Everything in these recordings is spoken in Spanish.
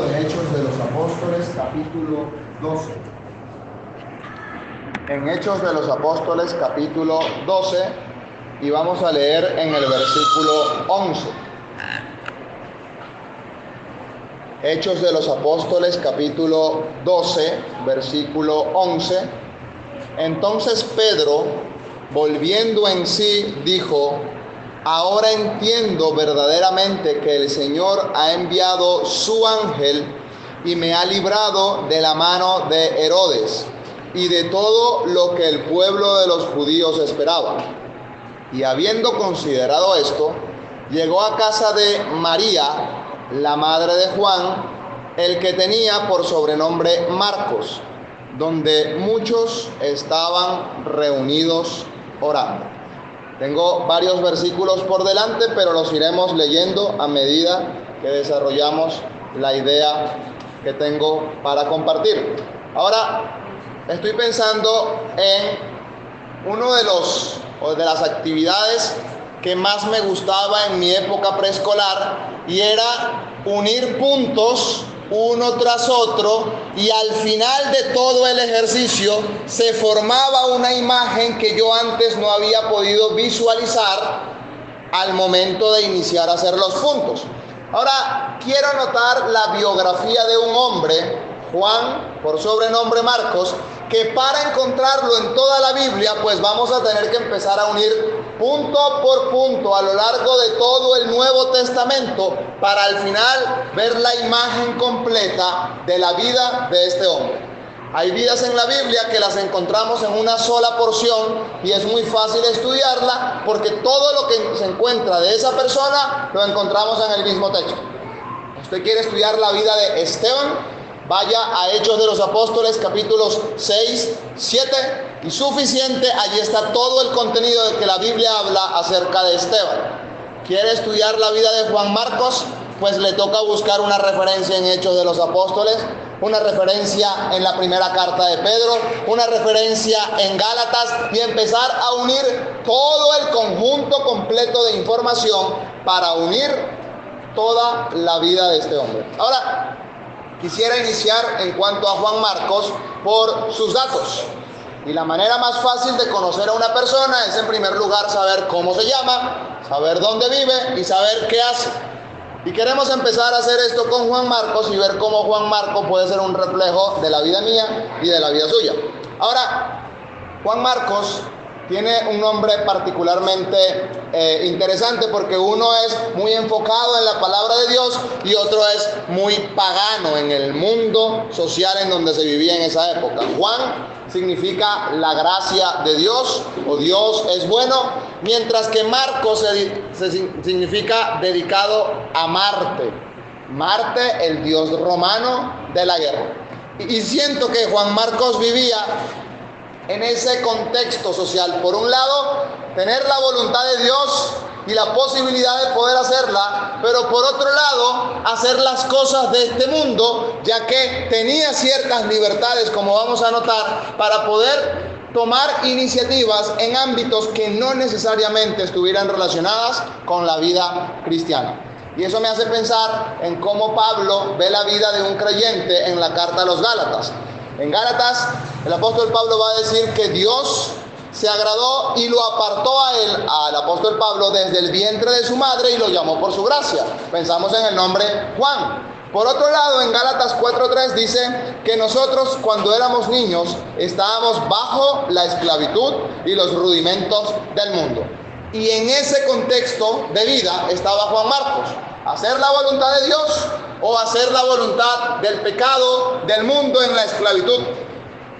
de Hechos de los Apóstoles, capítulo 12. En Hechos de los Apóstoles, capítulo 12, y vamos a leer en el versículo 11. Hechos de los Apóstoles, capítulo 12, versículo 11. Entonces Pedro, volviendo en sí, dijo: ahora entiendo verdaderamente que el Señor ha enviado su ángel y me ha librado de la mano de Herodes y de todo lo que el pueblo de los judíos esperaba. Y habiendo considerado esto, llegó a casa de María, la madre de Juan, el que tenía por sobrenombre Marcos, donde muchos estaban reunidos orando. Tengo varios versículos por delante, pero los iremos leyendo a medida que desarrollamos la idea que tengo para compartir. Ahora, estoy pensando en uno de las actividades que más me gustaba en mi época preescolar, y era unir puntos uno tras otro, y al final de todo el ejercicio se formaba una imagen que yo antes no había podido visualizar al momento de iniciar a hacer los puntos. Ahora quiero anotar la biografía de un hombre, Juan, por sobrenombre Marcos, que para encontrarlo en toda la Biblia, pues vamos a tener que empezar a unir punto por punto a lo largo de todo el Nuevo Testamento para al final ver la imagen completa de la vida de este hombre. Hay vidas en la Biblia que las encontramos en una sola porción y es muy fácil estudiarla porque todo lo que se encuentra de esa persona lo encontramos en el mismo texto. ¿Usted quiere estudiar la vida de Esteban? Vaya a Hechos de los Apóstoles, capítulos 6, 7, y suficiente, allí está todo el contenido de que la Biblia habla acerca de Esteban. ¿Quiere estudiar la vida de Juan Marcos? Pues le toca buscar una referencia en Hechos de los Apóstoles, una referencia en la primera carta de Pedro, una referencia en Gálatas, y empezar a unir todo el conjunto completo de información para unir toda la vida de este hombre. Ahora, quisiera iniciar en cuanto a Juan Marcos por sus datos. Y la manera más fácil de conocer a una persona es, en primer lugar, saber cómo se llama, saber dónde vive y saber qué hace. Y queremos empezar a hacer esto con Juan Marcos y ver cómo Juan Marcos puede ser un reflejo de la vida mía y de la vida suya. Ahora, Juan Marcos tiene un nombre particularmente interesante porque uno es muy enfocado en la palabra de Dios y otro es muy pagano en el mundo social en donde se vivía en esa época. Juan significa la gracia de Dios o Dios es bueno, mientras que Marcos significa dedicado a Marte. Marte, el dios romano de la guerra. Y siento que Juan Marcos vivía en ese contexto social. Por un lado, tener la voluntad de Dios y la posibilidad de poder hacerla, pero por otro lado, hacer las cosas de este mundo, ya que tenía ciertas libertades, como vamos a notar, para poder tomar iniciativas en ámbitos que no necesariamente estuvieran relacionadas con la vida cristiana. Y eso me hace pensar en cómo Pablo ve la vida de un creyente en la carta a los Gálatas. En Gálatas, el apóstol Pablo va a decir que Dios se agradó y lo apartó a él, al apóstol Pablo, desde el vientre de su madre y lo llamó por su gracia. Pensamos en el nombre Juan. Por otro lado, en Gálatas 4:3 dice que nosotros, cuando éramos niños, estábamos bajo la esclavitud y los rudimentos del mundo. Y en ese contexto de vida estaba Juan Marcos. Hacer la voluntad de Dios o hacer la voluntad del pecado, del mundo en la esclavitud.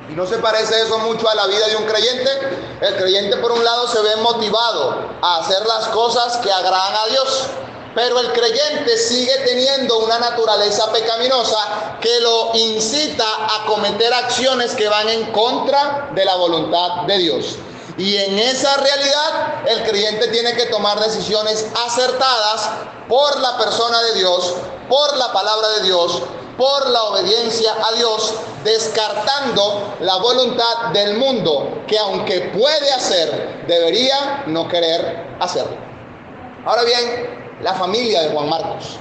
¿Y no se parece eso mucho a la vida de un creyente? El creyente, por un lado, se ve motivado a hacer las cosas que agradan a Dios, pero el creyente sigue teniendo una naturaleza pecaminosa que lo incita a cometer acciones que van en contra de la voluntad de Dios. Y en esa realidad el creyente tiene que tomar decisiones acertadas por la persona de Dios, por la palabra de Dios, por la obediencia a Dios, descartando la voluntad del mundo, que aunque puede hacer, debería no querer hacerlo. Ahora bien, la familia de Juan Marcos.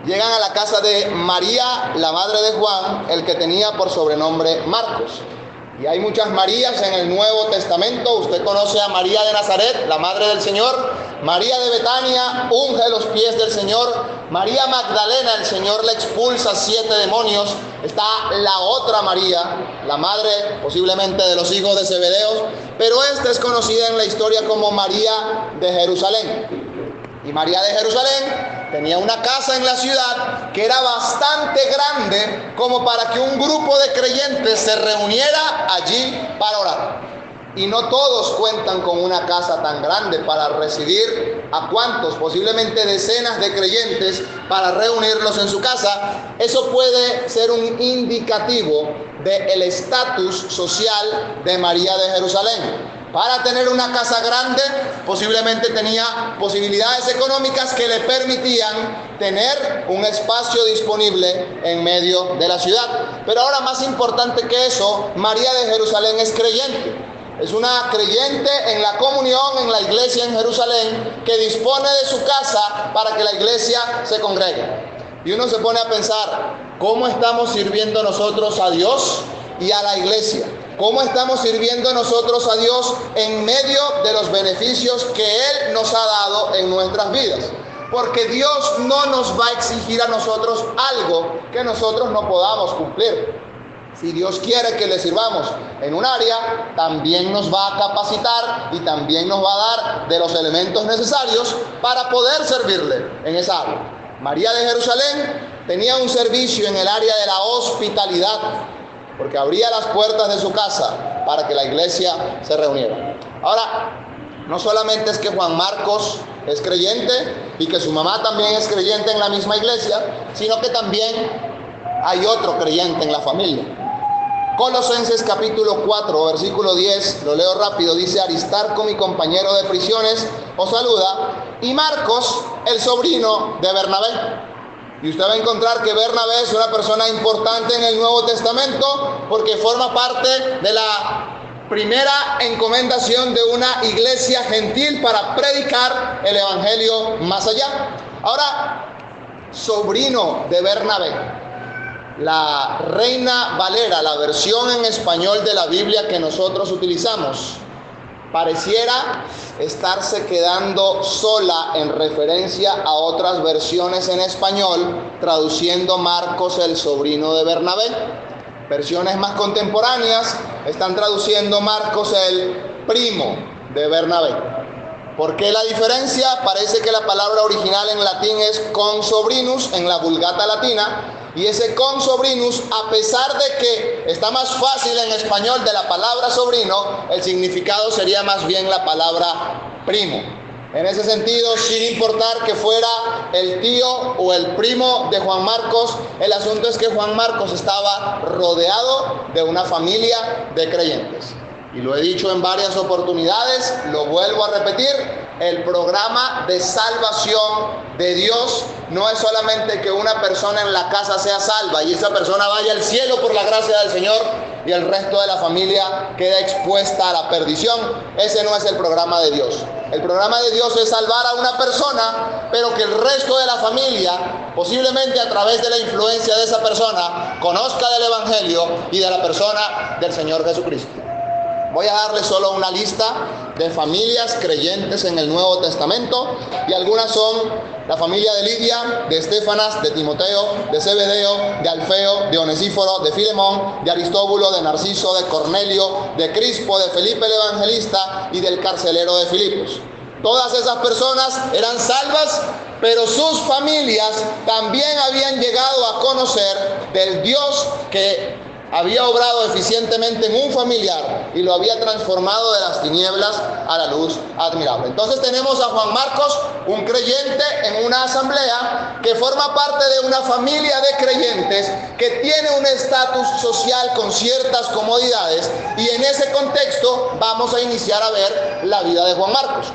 llegan a la casa de María, la madre de Juan, el que tenía por sobrenombre Marcos. Y hay muchas Marías en el Nuevo Testamento. Usted conoce a María de Nazaret, la madre del Señor. María de Betania unge los pies del Señor. María Magdalena, el Señor le expulsa 7 demonios. Está la otra María, la madre posiblemente de los hijos de Zebedeos, pero esta es conocida en la historia como María de Jerusalén. Y María de Jerusalén tenía una casa en la ciudad que era bastante grande como para que un grupo de creyentes se reuniera allí para orar. Y no todos cuentan con una casa tan grande para recibir a cuantos, posiblemente decenas de creyentes, para reunirlos en su casa. Eso puede ser un indicativo del estatus social de María de Jerusalén. Para tener una casa grande, posiblemente tenía posibilidades económicas que le permitían tener un espacio disponible en medio de la ciudad. Pero ahora, más importante que eso, María de Jerusalén es creyente. Es una creyente en la comunión, en la iglesia en Jerusalén, que dispone de su casa para que la iglesia se congregue. Y uno se pone a pensar, ¿cómo estamos sirviendo nosotros a Dios y a la iglesia? ¿Cómo estamos sirviendo nosotros a Dios en medio de los beneficios que Él nos ha dado en nuestras vidas? Porque Dios no nos va a exigir a nosotros algo que nosotros no podamos cumplir. Si Dios quiere que le sirvamos en un área, también nos va a capacitar y también nos va a dar de los elementos necesarios para poder servirle en esa área. María de Jerusalén tenía un servicio en el área de la hospitalidad, porque abría las puertas de su casa para que la iglesia se reuniera. Ahora, no solamente es que Juan Marcos es creyente y que su mamá también es creyente en la misma iglesia, sino que también hay otro creyente en la familia. Colosenses capítulo 4, versículo 10, lo leo rápido, dice: Aristarco, mi compañero de prisiones, os saluda, y Marcos, el sobrino de Bernabé. Y usted va a encontrar que Bernabé es una persona importante en el Nuevo Testamento porque forma parte de la primera encomendación de una iglesia gentil para predicar el evangelio más allá. Ahora, sobrino de Bernabé. La Reina Valera, la versión en español de la Biblia que nosotros utilizamos, pareciera estarse quedando sola en referencia a otras versiones en español, traduciendo Marcos, el sobrino de Bernabé. Versiones más contemporáneas están traduciendo Marcos, el primo de Bernabé. ¿Por qué la diferencia? Parece que la palabra original en latín es consobrinus, en la Vulgata latina, y ese consobrinus, a pesar de que está más fácil en español de la palabra sobrino, el significado sería más bien la palabra primo. En ese sentido, sin importar que fuera el tío o el primo de Juan Marcos, el asunto es que Juan Marcos estaba rodeado de una familia de creyentes. Y lo he dicho en varias oportunidades, lo vuelvo a repetir, el programa de salvación de Dios no es solamente que una persona en la casa sea salva y esa persona vaya al cielo por la gracia del Señor y el resto de la familia queda expuesta a la perdición. Ese no es el programa de Dios. El programa de Dios es salvar a una persona, pero que el resto de la familia, posiblemente a través de la influencia de esa persona, conozca del Evangelio y de la persona del Señor Jesucristo. Voy a darles solo una lista de familias creyentes en el Nuevo Testamento, y algunas son la familia de Lidia, de Estefanas, de Timoteo, de Zebedeo, de Alfeo, de Onesíforo, de Filemón, de Aristóbulo, de Narciso, de Cornelio, de Crispo, de Felipe el Evangelista y del carcelero de Filipos. Todas esas personas eran salvas, pero sus familias también habían llegado a conocer del Dios que había obrado eficientemente en un familiar y lo había transformado de las tinieblas a la luz admirable. Entonces tenemos a Juan Marcos, un creyente en una asamblea que forma parte de una familia de creyentes que tiene un estatus social con ciertas comodidades, y en ese contexto vamos a iniciar a ver la vida de Juan Marcos.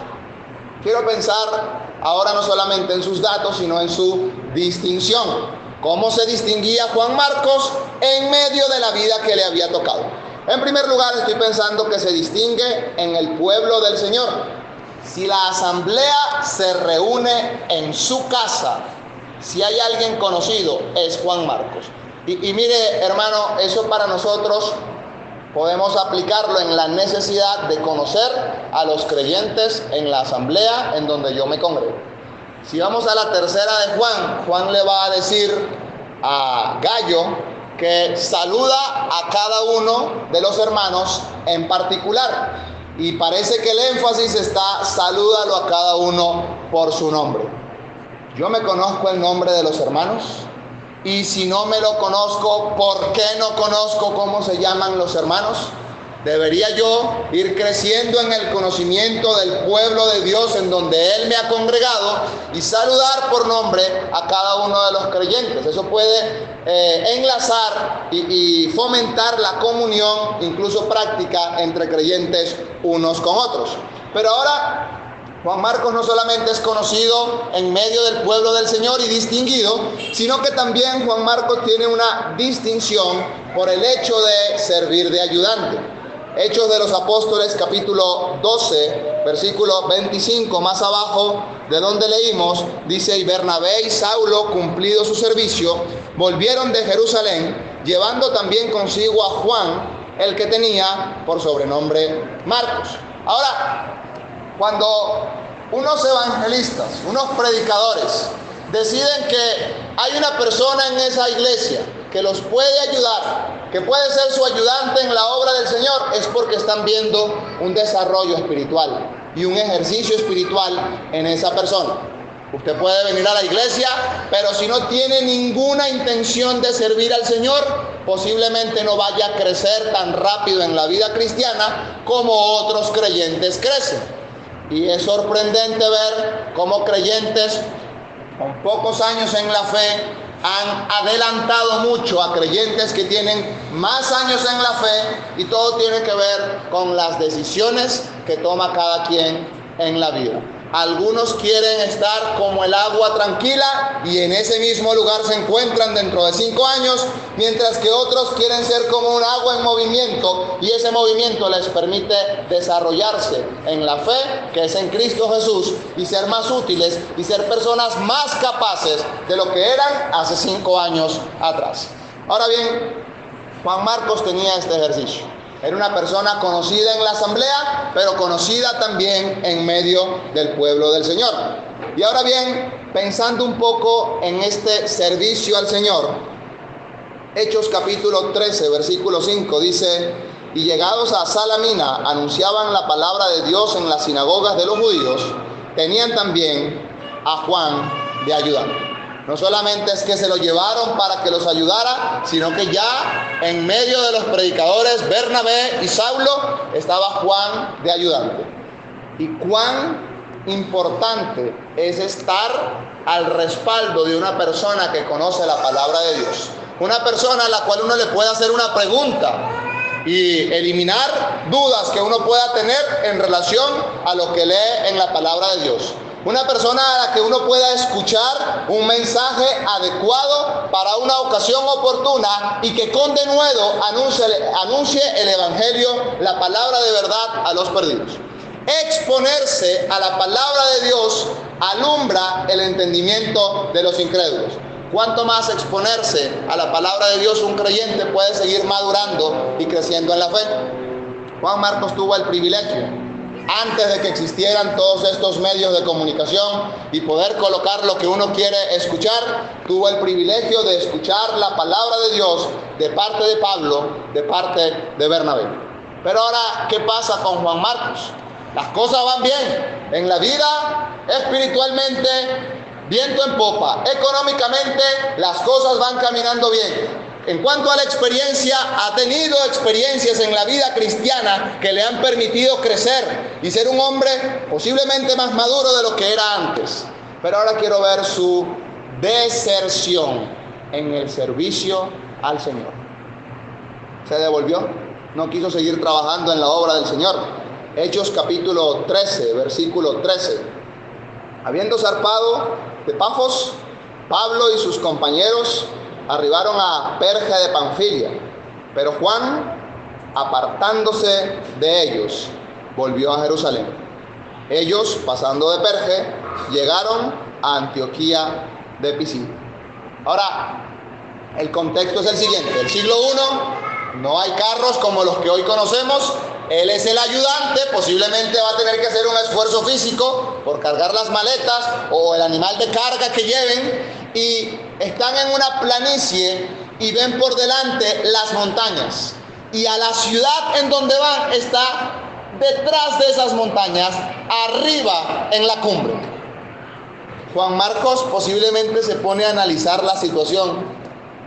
Quiero pensar ahora no solamente en sus datos, sino en su distinción. ¿Cómo se distinguía Juan Marcos en medio de la vida que le había tocado? En primer lugar, estoy pensando que se distingue en el pueblo del Señor. Si la asamblea se reúne en su casa, Si hay alguien conocido, es Juan Marcos. Y mire, hermano, eso para nosotros podemos aplicarlo en la necesidad de conocer a los creyentes en la asamblea en donde yo me congrego. Si vamos a la tercera de Juan, Juan le va a decir a Gallo que saluda a cada uno de los hermanos en particular. Y parece que el énfasis está, salúdalo a cada uno por su nombre. Yo me conozco el nombre de los hermanos. Y si no me lo conozco, ¿por qué no conozco cómo se llaman los hermanos? Debería yo ir creciendo en el conocimiento del pueblo de Dios en donde Él me ha congregado y saludar por nombre a cada uno de los creyentes. Eso puede enlazar y fomentar la comunión, incluso práctica, entre creyentes unos con otros. Pero ahora Juan Marcos no solamente es conocido en medio del pueblo del Señor y distinguido, sino que también Juan Marcos tiene una distinción por el hecho de servir de ayudante. Hechos de los Apóstoles, capítulo 12, versículo 25, más abajo de donde leímos, dice: y Bernabé y Saulo, cumplido su servicio, volvieron de Jerusalén, llevando también consigo a Juan, el que tenía por sobrenombre Marcos. Ahora, cuando unos evangelistas, unos predicadores, deciden que hay una persona en esa iglesia que los puede ayudar, que puede ser su ayudante en la obra del Señor, es porque están viendo un desarrollo espiritual y un ejercicio espiritual en esa persona. Usted puede venir a la iglesia, pero si no tiene ninguna intención de servir al Señor, posiblemente no vaya a crecer tan rápido en la vida cristiana como otros creyentes crecen. Y es sorprendente ver cómo creyentes con pocos años en la fe han adelantado mucho a creyentes que tienen más años en la fe, y todo tiene que ver con las decisiones que toma cada quien en la vida. Algunos quieren estar como el agua tranquila y en ese mismo lugar se encuentran dentro de 5 años, mientras que otros quieren ser como un agua en movimiento, y ese movimiento les permite desarrollarse en la fe que es en Cristo Jesús y ser más útiles y ser personas más capaces de lo que eran hace 5 años atrás. Ahora bien, Juan Marcos tenía este ejercicio. Era una persona conocida en la asamblea, pero conocida también en medio del pueblo del Señor. Y ahora bien, pensando un poco en este servicio al Señor, Hechos capítulo 13, versículo 5 dice: y llegados a Salamina, anunciaban la palabra de Dios en las sinagogas de los judíos, tenían también a Juan de ayudante. No solamente es que se lo llevaron para que los ayudara, sino que ya en medio de los predicadores Bernabé y Saulo estaba Juan de ayudante. Y cuán importante es estar al respaldo de una persona que conoce la palabra de Dios. Una persona a la cual uno le puede hacer una pregunta y eliminar dudas que uno pueda tener en relación a lo que lee en la palabra de Dios. Una persona a la que uno pueda escuchar un mensaje adecuado para una ocasión oportuna y que con denuedo anuncie el evangelio, la palabra de verdad a los perdidos. Exponerse a la palabra de Dios alumbra el entendimiento de los incrédulos. Cuanto más exponerse a la palabra de Dios, un creyente puede seguir madurando y creciendo en la fe. Juan Marcos tuvo el privilegio, antes de que existieran todos estos medios de comunicación y poder colocar lo que uno quiere escuchar, tuvo el privilegio de escuchar la palabra de Dios de parte de Pablo, de parte de Bernabé. Pero ahora, ¿qué pasa con Juan Marcos? Las cosas van bien en la vida, espiritualmente, viento en popa. Económicamente, las cosas van caminando bien. En cuanto a la experiencia, ha tenido experiencias en la vida cristiana que le han permitido crecer y ser un hombre posiblemente más maduro de lo que era antes. Pero ahora quiero ver su deserción en el servicio al Señor. Se devolvió, no quiso seguir trabajando en la obra del Señor. Hechos capítulo 13, versículo 13. Habiendo zarpado de Pafos, Pablo y sus compañeros arribaron a Perge de Panfilia, pero Juan, apartándose de ellos, volvió a Jerusalén. Ellos, pasando de Perge, llegaron a Antioquía de Pisidia. Ahora, el contexto es el siguiente. El siglo I, no hay carros como los que hoy conocemos. Él es el ayudante, posiblemente va a tener que hacer un esfuerzo físico por cargar las maletas o el animal de carga que lleven, y están en una planicie y ven por delante las montañas, y a la ciudad en donde van está detrás de esas montañas, arriba en la cumbre. Juan Marcos posiblemente se pone a analizar la situación.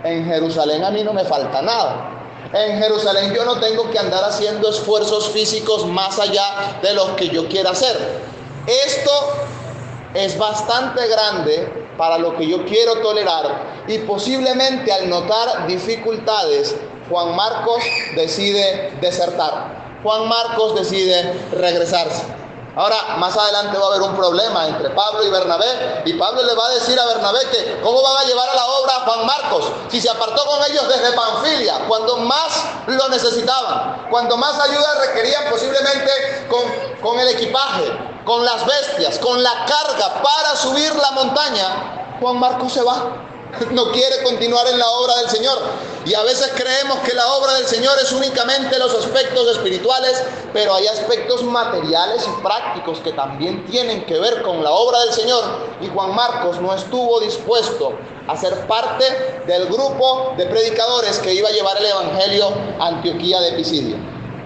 En Jerusalén a mí no me falta nada. En Jerusalén yo no tengo que andar haciendo esfuerzos físicos más allá de los que yo quiera hacer. Esto es bastante grande para lo que yo quiero tolerar, y posiblemente al notar dificultades, Juan Marcos decide desertar. Juan Marcos decide regresarse. Ahora, más adelante va a haber un problema entre Pablo y Bernabé, y Pablo le va a decir a Bernabé que cómo van a llevar a la obra a Juan Marcos si se apartó con ellos desde Panfilia, cuando más lo necesitaban, cuando más ayuda requerían, posiblemente con el equipaje, con las bestias, con la carga para subir la montaña. Juan Marcos se va. No quiere continuar en la obra del Señor. Y a veces creemos que la obra del Señor es únicamente los aspectos espirituales, pero hay aspectos materiales y prácticos que también tienen que ver con la obra del Señor. Y Juan Marcos no estuvo dispuesto a ser parte del grupo de predicadores que iba a llevar el evangelio a Antioquía de Pisidia.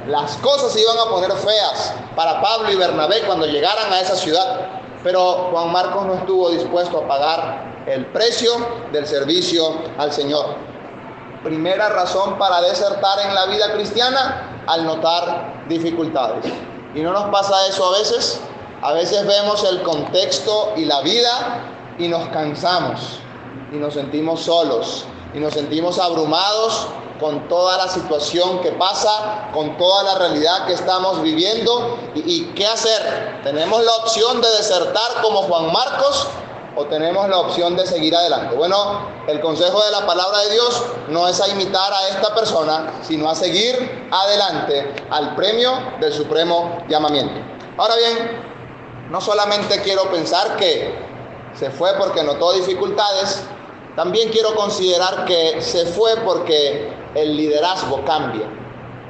Las cosas se iban a poner feas para Pablo y Bernabé cuando llegaran a esa ciudad, pero Juan Marcos no estuvo dispuesto a pagar el precio del servicio al Señor. Primera razón para desertar en la vida cristiana, al notar dificultades. ¿Y no nos pasa eso a veces? A veces vemos el contexto y la vida y nos cansamos, y nos sentimos solos, y nos sentimos abrumados con toda la situación que pasa, con toda la realidad que estamos viviendo. ¿Y qué hacer? ¿Tenemos la opción de desertar como Juan Marcos, o tenemos la opción de seguir adelante? Bueno, el consejo de la palabra de Dios no es a imitar a esta persona, sino a seguir adelante al premio del supremo llamamiento. Ahora bien, no solamente quiero pensar que se fue porque notó dificultades, también quiero considerar que se fue porque el liderazgo cambia.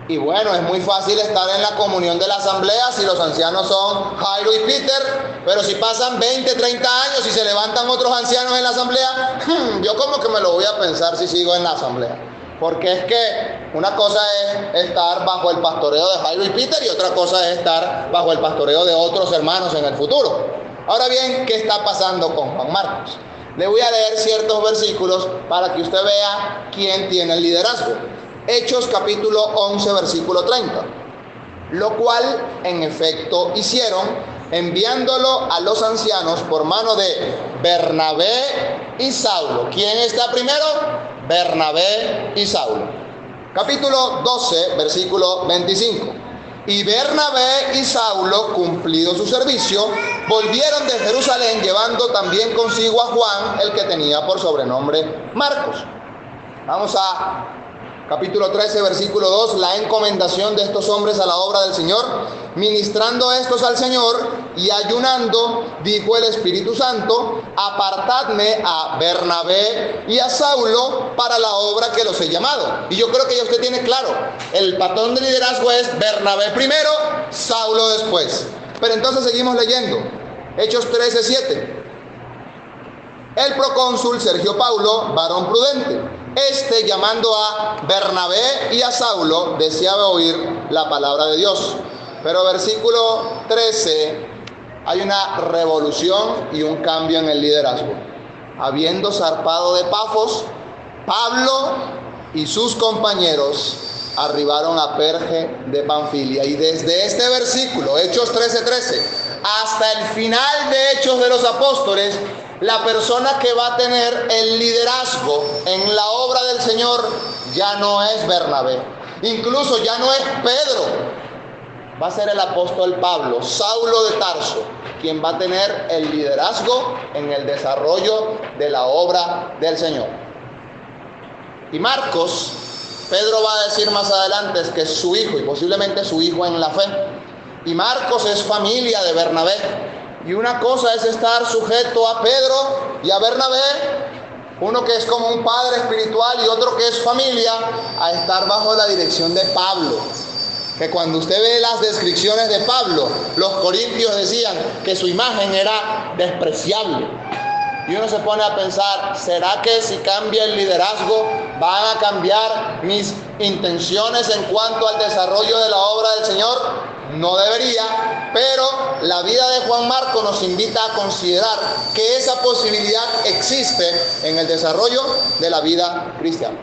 Y bueno, es muy fácil estar en la comunión de la asamblea si los ancianos son Jairo y Peter, pero si pasan 20, 30 años y se levantan otros ancianos en la asamblea, yo como que me lo voy a pensar si sigo en la asamblea. Porque es que una cosa es estar bajo el pastoreo de Jairo y Peter, y otra cosa es estar bajo el pastoreo de otros hermanos en el futuro. Ahora bien, ¿qué está pasando con Juan Marcos? Le voy a leer ciertos versículos para que usted vea quién tiene el liderazgo. Hechos capítulo 11, versículo 30. Lo cual en efecto hicieron, enviándolo a los ancianos por mano de Bernabé y Saulo. ¿Quién está primero? Bernabé y Saulo. Capítulo 12, versículo 25. Y Bernabé y Saulo, cumplido su servicio, volvieron de Jerusalén, llevando también consigo a Juan, el que tenía por sobrenombre Marcos. Vamos a capítulo 13, versículo 2, la encomendación de estos hombres a la obra del Señor. Ministrando estos al Señor y ayunando, dijo el Espíritu Santo: apartadme a Bernabé y a Saulo para la obra que los he llamado. Y yo creo que ya usted tiene claro, el patrón de liderazgo es Bernabé primero, Saulo después. Pero entonces seguimos leyendo. Hechos 13, 7. El procónsul Sergio Paulo, varón prudente, llamando a Bernabé y a Saulo, deseaba oír la palabra de Dios. Pero versículo 13, hay una revolución y un cambio en el liderazgo. Habiendo zarpado de Pafos, Pablo y sus compañeros arribaron a Perge de Panfilia. Y desde este versículo, Hechos 13, hasta el final de Hechos de los Apóstoles, la persona que va a tener el liderazgo en la obra del Señor ya no es Bernabé, incluso ya no es Pedro, va a ser el apóstol Pablo, Saulo de Tarso, quien va a tener el liderazgo en el desarrollo de la obra del Señor. Y Marcos, Pedro va a decir más adelante, es que es su hijo, y posiblemente su hijo en la fe. Y Marcos es familia de Bernabé. Y una cosa es estar sujeto a Pedro y a Bernabé, uno que es como un padre espiritual y otro que es familia, a estar bajo la dirección de Pablo. Que cuando usted ve las descripciones de Pablo, los corintios decían que su imagen era despreciable. Y uno se pone a pensar, ¿será que si cambia el liderazgo van a cambiar mis intenciones en cuanto al desarrollo de la obra del Señor? No debería, pero la vida de Juan Marcos nos invita a considerar que esa posibilidad existe en el desarrollo de la vida cristiana.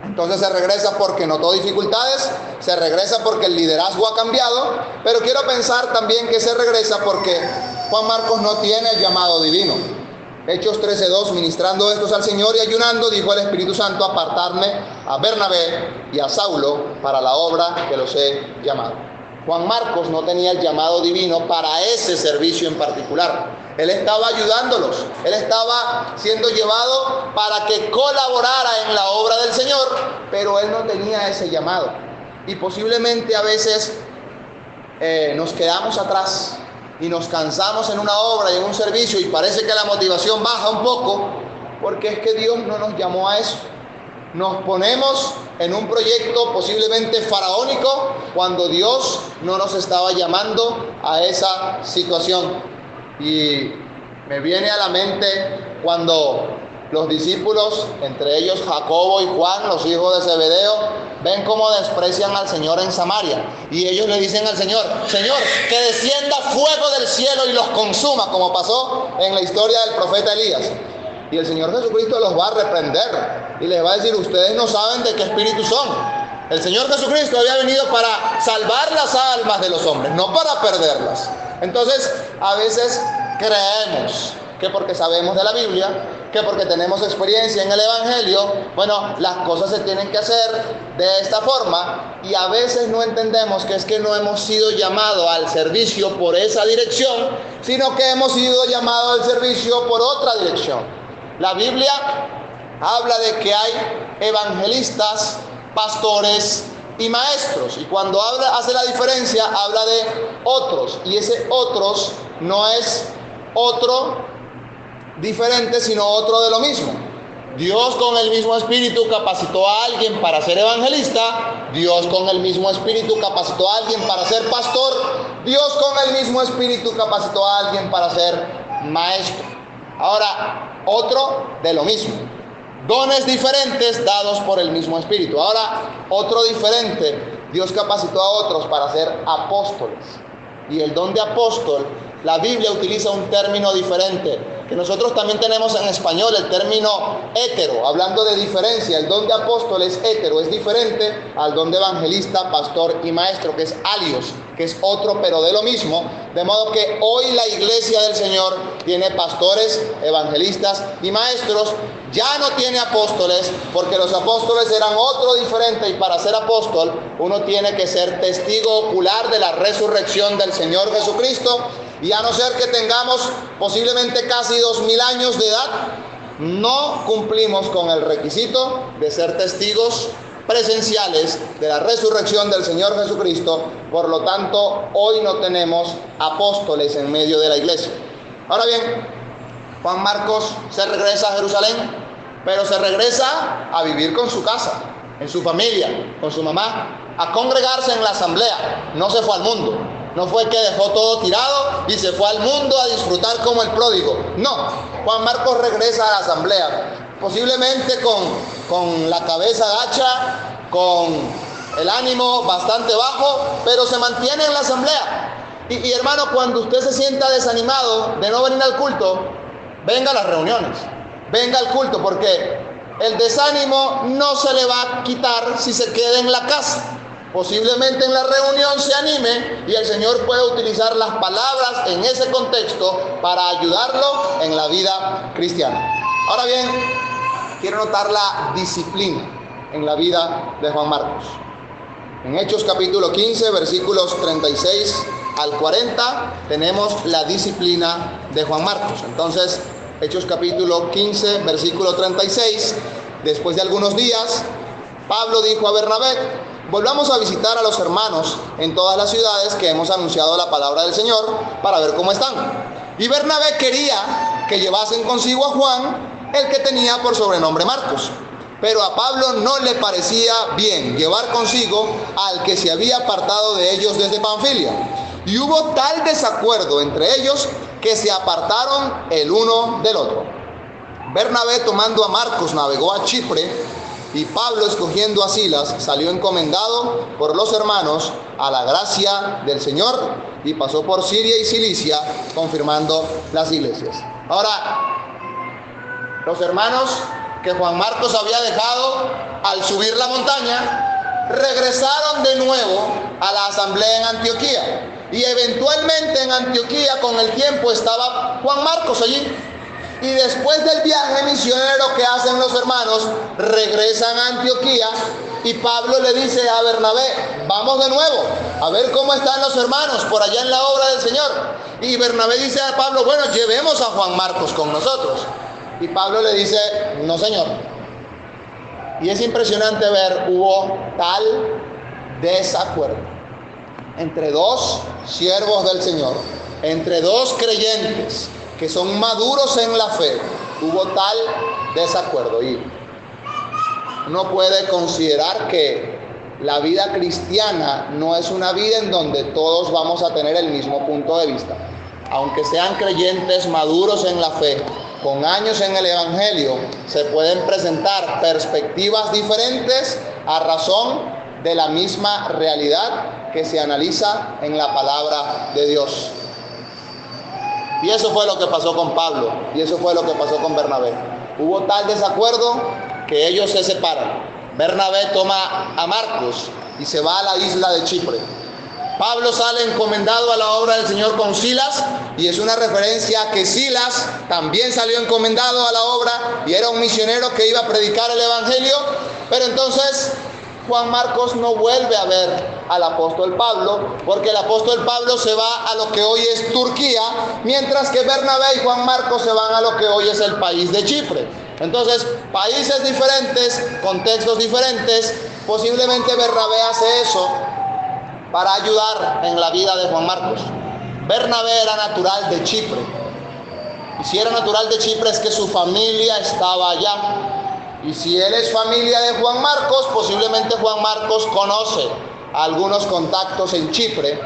Entonces se regresa porque notó dificultades, se regresa porque el liderazgo ha cambiado, pero quiero pensar también que se regresa porque Juan Marcos no tiene el llamado divino. Hechos 13:2, ministrando estos al Señor y ayunando, dijo el Espíritu Santo, apartarme a Bernabé y a Saulo para la obra que los he llamado. Juan Marcos no tenía el llamado divino para ese servicio en particular. Él estaba ayudándolos, él estaba siendo llevado para que colaborara en la obra del Señor, pero él no tenía ese llamado. Y posiblemente a veces nos quedamos atrás y nos cansamos en una obra y en un servicio y parece que la motivación baja un poco, porque es que Dios no nos llamó a eso. Nos ponemos en un proyecto posiblemente faraónico cuando Dios no nos estaba llamando a esa situación. Y me viene a la mente cuando los discípulos, entre ellos Jacobo y Juan, los hijos de Zebedeo, ven cómo desprecian al Señor en Samaria. Y ellos le dicen al Señor, Señor, que descienda fuego del cielo y los consuma, como pasó en la historia del profeta Elías. Y el Señor Jesucristo los va a reprender y les va a decir, ustedes no saben de qué espíritu son. El Señor Jesucristo había venido para salvar las almas de los hombres, no para perderlas. Entonces, a veces creemos que porque sabemos de la Biblia, que porque tenemos experiencia en el Evangelio, bueno, las cosas se tienen que hacer de esta forma, y a veces no entendemos que es que no hemos sido llamados al servicio por esa dirección, sino que hemos sido llamados al servicio por otra dirección. La Biblia habla de que hay evangelistas, pastores y maestros. Y cuando hace la diferencia, habla de otros. Y ese otros no es otro diferente, sino otro de lo mismo. Dios con el mismo espíritu capacitó a alguien para ser evangelista. Dios con el mismo espíritu capacitó a alguien para ser pastor. Dios con el mismo espíritu capacitó a alguien para ser maestro. Ahora, otro de lo mismo. Dones diferentes dados por el mismo espíritu. Ahora, otro diferente. Dios capacitó a otros para ser apóstoles. Y el don de apóstol, la Biblia utiliza un término diferente, que nosotros también tenemos en español, el término hétero, hablando de diferencia. El don de apóstol es hétero, es diferente al don de evangelista, pastor y maestro, que es alios, que es otro pero de lo mismo. De modo que hoy la iglesia del Señor tiene pastores, evangelistas y maestros. Ya no tiene apóstoles, porque los apóstoles eran otro diferente, y para ser apóstol uno tiene que ser testigo ocular de la resurrección del Señor Jesucristo. Y a no ser que tengamos posiblemente casi 2000 años de edad, no cumplimos con el requisito de ser testigos presenciales de la resurrección del Señor Jesucristo. Por lo tanto, hoy no tenemos apóstoles en medio de la iglesia. Ahora bien, Juan Marcos se regresa a Jerusalén, pero se regresa a vivir con su casa, en su familia, con su mamá, a congregarse en la asamblea. No se fue al mundo. No fue que dejó todo tirado y se fue al mundo a disfrutar como el pródigo. No, Juan Marcos regresa a la asamblea, posiblemente con la cabeza gacha, con el ánimo bastante bajo, pero se mantiene en la asamblea. Y hermano, cuando usted se sienta desanimado de no venir al culto, venga a las reuniones, venga al culto, porque el desánimo no se le va a quitar si se queda en la casa. Posiblemente en la reunión se anime y el Señor puede utilizar las palabras en ese contexto para ayudarlo en la vida cristiana. Ahora bien, quiero notar la disciplina en la vida de Juan Marcos. En Hechos capítulo 15, versículos 36 al 40, tenemos la disciplina de Juan Marcos. Entonces, Hechos capítulo 15, versículo 36, después de algunos días, Pablo dijo a Bernabé: volvamos a visitar a los hermanos en todas las ciudades que hemos anunciado la palabra del Señor para ver cómo están. Y Bernabé quería que llevasen consigo a Juan, el que tenía por sobrenombre Marcos. Pero a Pablo no le parecía bien llevar consigo al que se había apartado de ellos desde Panfilia. Y hubo tal desacuerdo entre ellos que se apartaron el uno del otro. Bernabé, tomando a Marcos, navegó a Chipre, y Pablo, escogiendo a Silas, salió encomendado por los hermanos a la gracia del Señor, y pasó por Siria y Cilicia, confirmando las iglesias. Ahora, los hermanos que Juan Marcos había dejado al subir la montaña regresaron de nuevo a la asamblea en Antioquía, y eventualmente en Antioquía con el tiempo estaba Juan Marcos allí. Y después del viaje misionero que hacen los hermanos, regresan a Antioquía, y Pablo le dice a Bernabé: vamos de nuevo a ver cómo están los hermanos por allá en la obra del Señor. Y Bernabé dice a Pablo: bueno, llevemos a Juan Marcos con nosotros. Y Pablo le dice: no, señor. Y es impresionante ver, hubo tal desacuerdo entre dos siervos del Señor, entre dos creyentes que son maduros en la fe. Hubo tal desacuerdo, y uno puede considerar que la vida cristiana no es una vida en donde todos vamos a tener el mismo punto de vista. Aunque sean creyentes maduros en la fe, con años en el Evangelio, se pueden presentar perspectivas diferentes a razón de la misma realidad que se analiza en la palabra de Dios. Y eso fue lo que pasó con Pablo, y eso fue lo que pasó con Bernabé. Hubo tal desacuerdo que ellos se separan. Bernabé toma a Marcos y se va a la isla de Chipre. Pablo sale encomendado a la obra del Señor con Silas, y es una referencia a que Silas también salió encomendado a la obra y era un misionero que iba a predicar el Evangelio. Pero entonces Juan Marcos no vuelve a ver al apóstol Pablo, porque el apóstol Pablo se va a lo que hoy es Turquía, mientras que Bernabé y Juan Marcos se van a lo que hoy es el país de Chipre. Entonces, países diferentes, contextos diferentes. Posiblemente Bernabé hace eso para ayudar en la vida de Juan Marcos. Bernabé era natural de Chipre, y si era natural de Chipre es que su familia estaba allá. Y si él es familia de Juan Marcos, posiblemente Juan Marcos conoce algunos contactos en Chipre,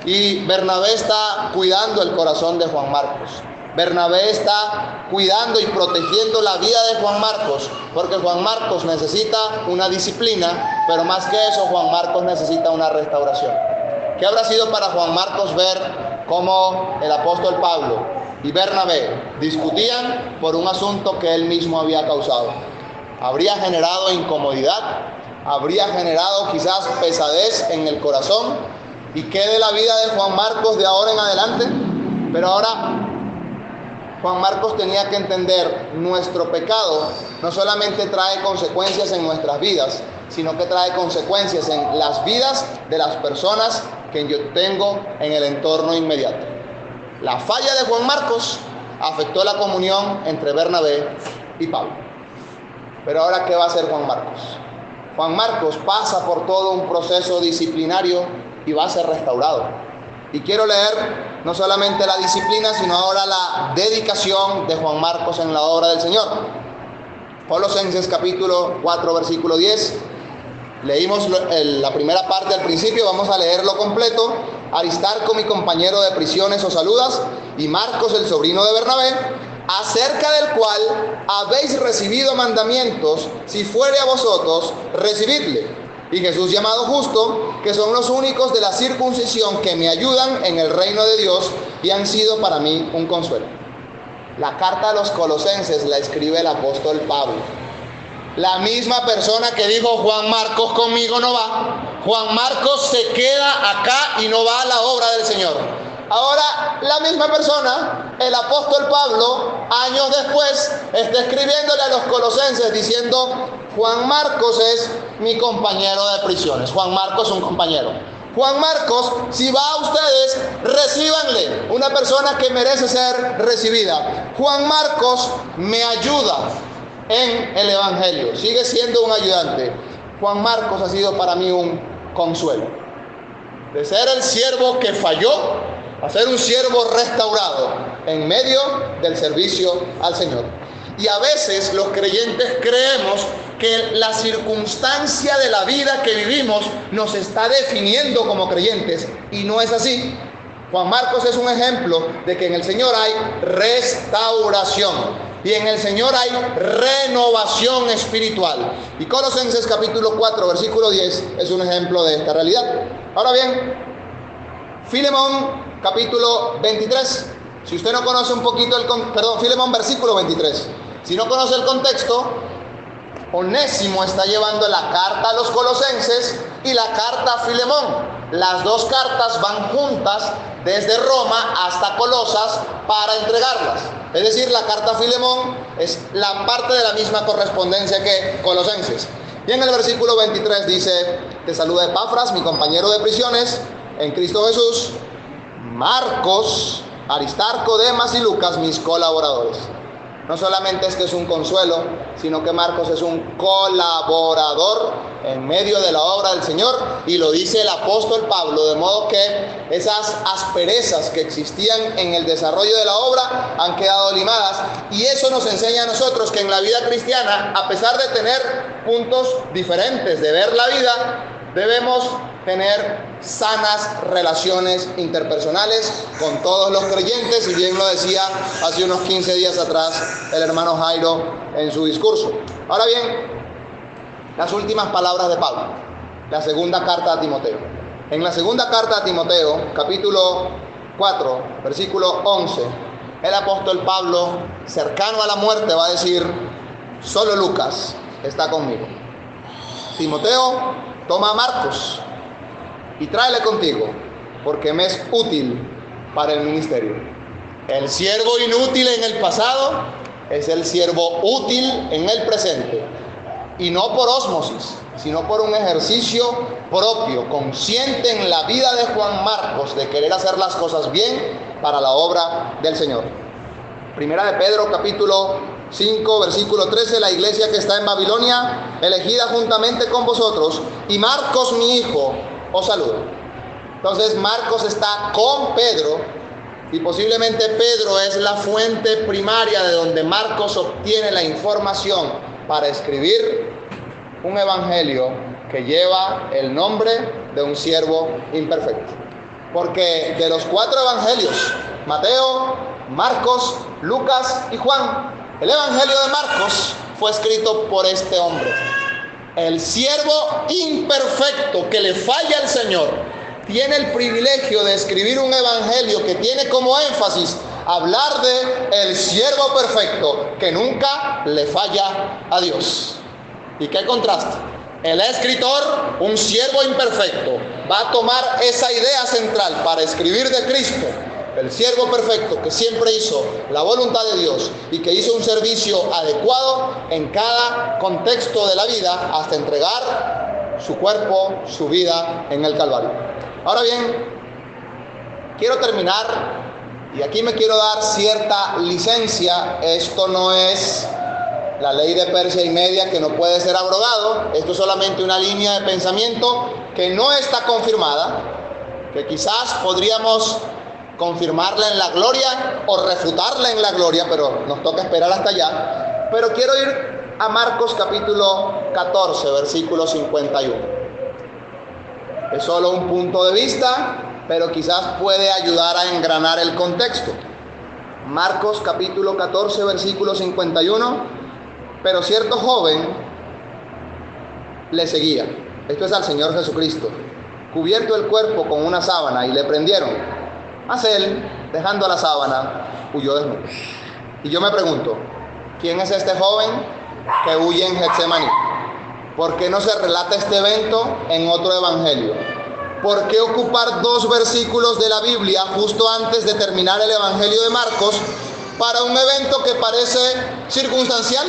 y Bernabé está cuidando el corazón de Juan Marcos. Bernabé está cuidando y protegiendo la vida de Juan Marcos, porque Juan Marcos necesita una disciplina, pero más que eso, Juan Marcos necesita una restauración. ¿Qué habrá sido para Juan Marcos ver cómo el apóstol Pablo y Bernabé discutían por un asunto que él mismo había causado? Habría generado incomodidad, habría generado quizás pesadez en el corazón. ¿Y qué de la vida de Juan Marcos de ahora en adelante? Pero ahora Juan Marcos tenía que entender: nuestro pecado no solamente trae consecuencias en nuestras vidas, sino que trae consecuencias en las vidas de las personas que yo tengo en el entorno inmediato. La falla de Juan Marcos afectó la comunión entre Bernabé y Pablo. Pero ahora, ¿qué va a hacer Juan Marcos? Juan Marcos pasa por todo un proceso disciplinario y va a ser restaurado. Y quiero leer no solamente la disciplina, sino ahora la dedicación de Juan Marcos en la obra del Señor. Colosenses capítulo 4, versículo 10. Leímos la primera parte al principio, vamos a leerlo completo. Aristarco, mi compañero de prisiones, os saludas, y Marcos, el sobrino de Bernabé, acerca del cual habéis recibido mandamientos, si fuere a vosotros, recibidle. Y Jesús llamado Justo, que son los únicos de la circuncisión que me ayudan en el reino de Dios y han sido para mí un consuelo. La carta a los Colosenses la escribe el apóstol Pablo. La misma persona que dijo: Juan Marcos conmigo no va. Juan Marcos se queda acá y no va a la obra del Señor. Ahora la misma persona, el apóstol Pablo, años después, está escribiéndole a los Colosenses diciendo: Juan Marcos es mi compañero de prisiones. Juan Marcos es un compañero. Juan Marcos, si va a ustedes, recíbanle, una persona que merece ser recibida. Juan Marcos me ayuda en el Evangelio, sigue siendo un ayudante. Juan Marcos ha sido para mí un consuelo. De ser el siervo que falló a ser un siervo restaurado. en medio del servicio al Señor. Y a veces los creyentes creemos que la circunstancia de la vida que vivimos nos está definiendo como creyentes, y no es así. Juan Marcos es un ejemplo de que en el Señor hay restauración y en el Señor hay renovación espiritual. Y Colosenses capítulo 4, versículo 10 es un ejemplo de esta realidad. Ahora bien, Filemón capítulo 23. Si usted no conoce un poquito Filemón versículo 23. Si no conoce el contexto, Onésimo está llevando la carta a los Colosenses y la carta a Filemón. Las dos cartas van juntas desde Roma hasta Colosas para entregarlas. Es decir, la carta a Filemón es la parte de la misma correspondencia que Colosenses. Y en el versículo 23 dice: te saluda Epafras, mi compañero de prisiones en Cristo Jesús, Marcos, Aristarco, Demas y Lucas, mis colaboradores. No solamente es que es un consuelo, sino que Marcos es un colaborador en medio de la obra del Señor, y lo dice el apóstol Pablo, de modo que esas asperezas que existían en el desarrollo de la obra han quedado limadas, y eso nos enseña a nosotros que en la vida cristiana, a pesar de tener puntos diferentes de ver la vida, debemos tener sanas relaciones interpersonales con todos los creyentes, y bien lo decía hace unos 15 días atrás el hermano Jairo en su discurso. Ahora bien, las últimas palabras de Pablo, la segunda carta a Timoteo. En la segunda carta a Timoteo, capítulo 4, versículo 11, el apóstol Pablo, cercano a la muerte, va a decir: solo Lucas está conmigo. Timoteo, toma a Marcos y tráele contigo, porque me es útil para el ministerio. El siervo inútil en el pasado es el siervo útil en el presente, y no por ósmosis, sino por un ejercicio propio, consciente en la vida de Juan Marcos de querer hacer las cosas bien para la obra del Señor. Primera de Pedro, capítulo 5, versículo 13, la iglesia que está en Babilonia, elegida juntamente con vosotros, y Marcos mi hijo os saluda. Entonces Marcos está con Pedro, y posiblemente Pedro es la fuente primaria de donde Marcos obtiene la información para escribir un evangelio que lleva el nombre de un siervo imperfecto. Porque de los 4 evangelios, Mateo, Marcos, Lucas y Juan, el evangelio de Marcos fue escrito por este hombre. El siervo imperfecto que le falla al Señor tiene el privilegio de escribir un evangelio que tiene como énfasis hablar de el siervo perfecto que nunca le falla a Dios. ¿Y qué contraste? El escritor, un siervo imperfecto, va a tomar esa idea central para escribir de Cristo, el siervo perfecto que siempre hizo la voluntad de Dios y que hizo un servicio adecuado en cada contexto de la vida hasta entregar su cuerpo, su vida en el Calvario. Ahora bien, quiero terminar, y aquí me quiero dar cierta licencia. Esto no es la ley de Persia y Media que no puede ser abrogado. Esto es solamente una línea de pensamiento que no está confirmada, que quizás podríamos confirmarla en la gloria o refutarla en la gloria, pero nos toca esperar hasta allá. Pero quiero ir a Marcos capítulo 14, versículo 51. Es solo un punto de vista, pero quizás puede ayudar a engranar el contexto. Marcos capítulo 14, versículo 51. Pero cierto joven le seguía. Esto es al Señor Jesucristo, cubierto el cuerpo con una sábana, y le prendieron. Mas él, dejando la sábana, huyó desnudo. Y yo me pregunto, ¿quién es este joven que huye en Getsemaní? ¿Por qué no se relata este evento en otro evangelio? ¿Por qué ocupar 2 versículos de la Biblia justo antes de terminar el evangelio de Marcos para un evento que parece circunstancial,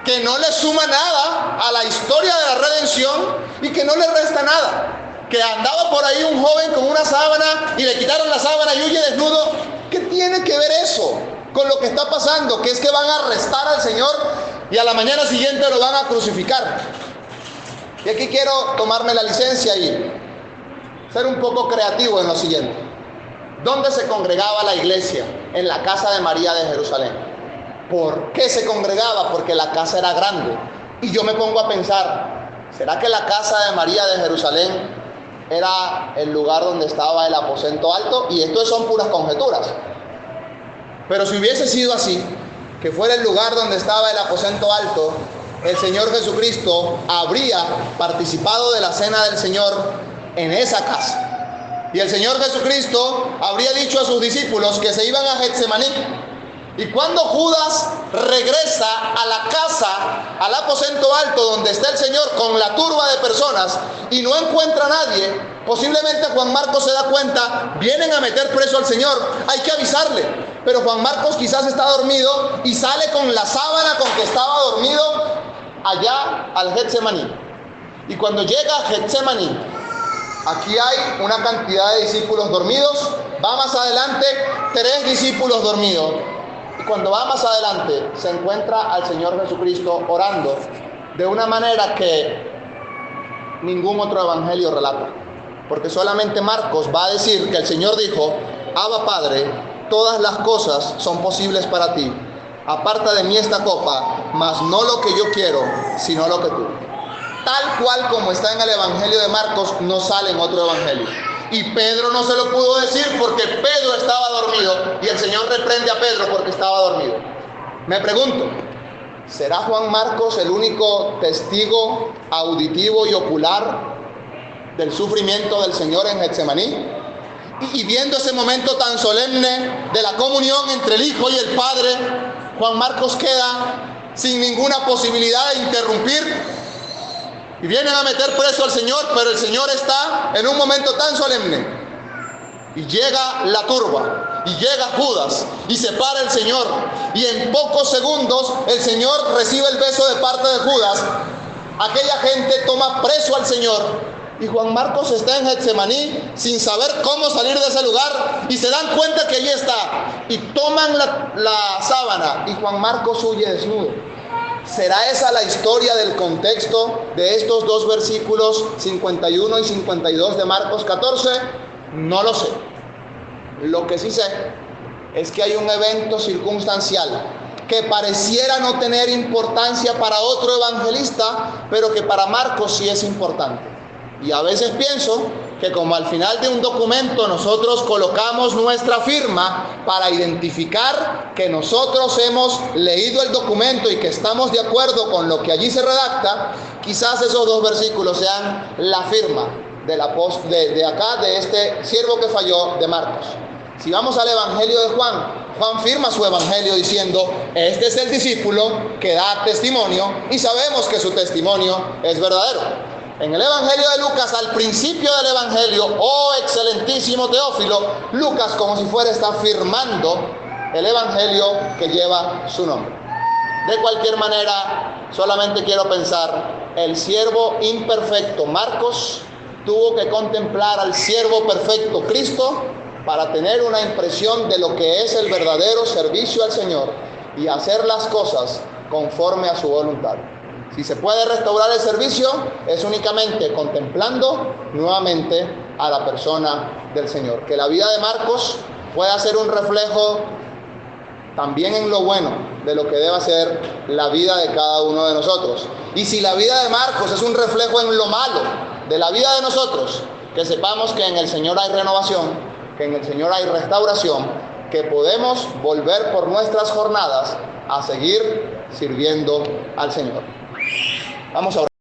que no le suma nada a la historia de la redención y que no le resta nada? Que andaba por ahí un joven con una sábana y le quitaron la sábana y huye desnudo. ¿Qué tiene que ver eso con lo que está pasando? Que es que van a arrestar al Señor y a la mañana siguiente lo van a crucificar. Y aquí quiero tomarme la licencia y ser un poco creativo en lo siguiente. ¿Dónde se congregaba la iglesia en la casa de María de Jerusalén. ¿Por qué se congregaba? Porque la casa era grande. Y yo me pongo a pensar, ¿será que la casa de María de Jerusalén era el lugar donde estaba el aposento alto? Y esto son puras conjeturas. Pero si hubiese sido así, que fuera el lugar donde estaba el aposento alto, el Señor Jesucristo habría participado de la cena del Señor en esa casa. Y el Señor Jesucristo habría dicho a sus discípulos que se iban a Getsemaní. Y cuando Judas regresa a la casa, al aposento alto donde está el Señor con la turba de personas y no encuentra a nadie, posiblemente Juan Marcos se da cuenta, vienen a meter preso al Señor, hay que avisarle. Pero Juan Marcos quizás está dormido y sale con la sábana con que estaba dormido allá al Getsemaní. Y cuando llega a Getsemaní, aquí hay una cantidad de discípulos dormidos, va más adelante 3 discípulos dormidos. Y cuando va más adelante se encuentra al Señor Jesucristo orando de una manera que ningún otro evangelio relata. Porque solamente Marcos va a decir que el Señor dijo: Abba Padre, todas las cosas son posibles para ti. Aparta de mí esta copa, mas no lo que yo quiero, sino lo que tú. Tal cual como está en el evangelio de Marcos, no sale en otro evangelio. Y Pedro no se lo pudo decir porque Pedro estaba dormido y el Señor reprende a Pedro porque estaba dormido. Me pregunto, ¿será Juan Marcos el único testigo auditivo y ocular del sufrimiento del Señor en Getsemaní? Y viendo ese momento tan solemne de la comunión entre el Hijo y el Padre, Juan Marcos queda sin ninguna posibilidad de interrumpir. Y vienen a meter preso al Señor, pero el Señor está en un momento tan solemne. Y llega la turba, y llega Judas, y se para el Señor. Y en pocos segundos el Señor recibe el beso de parte de Judas. Aquella gente toma preso al Señor. Y Juan Marcos está en Getsemaní sin saber cómo salir de ese lugar. Y se dan cuenta que allí está. Y toman la sábana. Y Juan Marcos huye desnudo. ¿Será esa la historia del contexto de estos 2 versículos 51 y 52 de Marcos 14? No lo sé. Lo que sí sé es que hay un evento circunstancial que pareciera no tener importancia para otro evangelista, pero que para Marcos sí es importante. Y a veces pienso que como al final de un documento nosotros colocamos nuestra firma para identificar que nosotros hemos leído el documento y que estamos de acuerdo con lo que allí se redacta, quizás esos 2 versículos sean la firma de este siervo que falló de Marcos. Si vamos al evangelio de Juan, Juan firma su evangelio diciendo: este es el discípulo que da testimonio y sabemos que su testimonio es verdadero. En el evangelio de Lucas, al principio del evangelio, oh excelentísimo Teófilo, Lucas como si fuera está firmando el evangelio que lleva su nombre. De cualquier manera, solamente quiero pensar, el siervo imperfecto Marcos tuvo que contemplar al siervo perfecto Cristo para tener una impresión de lo que es el verdadero servicio al Señor y hacer las cosas conforme a su voluntad. Si se puede restaurar el servicio, es únicamente contemplando nuevamente a la persona del Señor. Que la vida de Marcos pueda ser un reflejo también en lo bueno de lo que debe ser la vida de cada uno de nosotros. Y si la vida de Marcos es un reflejo en lo malo de la vida de nosotros, que sepamos que en el Señor hay renovación, que en el Señor hay restauración, que podemos volver por nuestras jornadas a seguir sirviendo al Señor. Vamos a orar.